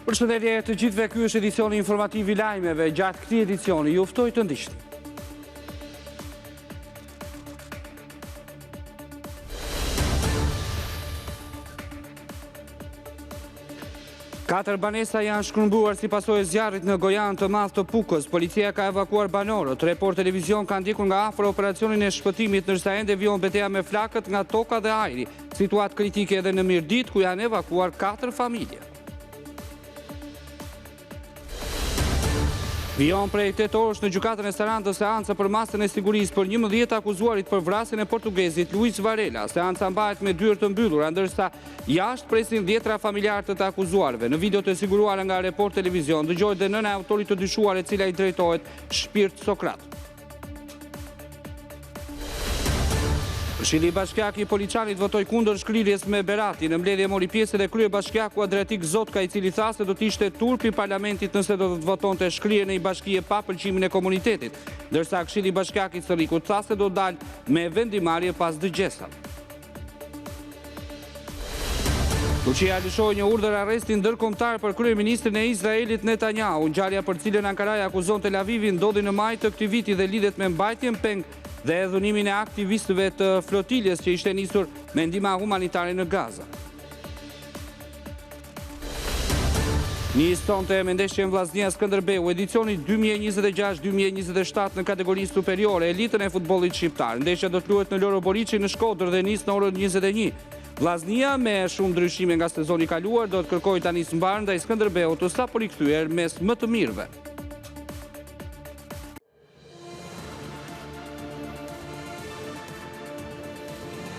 Përshëndetje të gjithëve, ky është edicioni informativ i lajmeve. Gjatë këtij edicioni ju ftoj të ndiqni. Katër banesa janë shkëmbuar si pasojë e zjarrit në Gojan të Madh të Pukës. Policia ka evakuar banorët. Report televizion ka ndikur nga afër operacionin e shpëtimit, ndërsa ende vijon betejë me flakët nga toka dhe ajri. Situatë kritike edhe në Mirdit, ku janë evakuar 4 familje. Vijon prej 8 orësh në gjykatën e Sarandës seanca për masën e sigurisë për 11 akuzuarit për vrasjen e portugezit Luis Varela. Seanca mbahet me dyert të mbyllura, ndërsa jashtë presin 10 familjarë të akuzuarve. Në video të siguruar nga Report televizion dëgjohet dhe nëna e autorit të dyshuar, e cila i drejtohet Shpirt Sokrat. Këshilli Bashkiak i Poliçanit votoi kundër shkrirjes me Berati. Në mbledhje mori pjesë edhe kryebashkiaku Adriatik Zotka, i cili tha se do të ishte turp i parlamentit nëse do të votonte shkrirjen e një bashkie pa pëlqimin e komunitetit, ndërsa Këshilli Bashkiak i Sërrikut tha se do dalë me vendimarrje pas dëgjesave. Turqia lëshoi një urdhër arresti ndërkombëtar për kryeministrin e Izraelit Netanyahu. Ngjarja për cilën Ankara akuzon Tel Avivin ndodhi në maj të këtij viti dhe lidhet me mbajtjen peng dhe dhunimin e aktivistëve të flotiljes që ishte nisur me ndihmë humanitare në Gaza. Nisonte me ndeshjen Vllaznia Skënderbeu, edicioni 2026-2027 në kategorinë superiore, elitën e futbollit shqiptar. Ndeshja do të luhet në Loro Boriçi në Shkodër dhe nis në orën 21. Vllaznia, me shumë ndryshime nga sezoni i kaluar, do të kërkojë tani së mbar ndaj Skënderbeut, sa po rikthyer mes më të mirëve.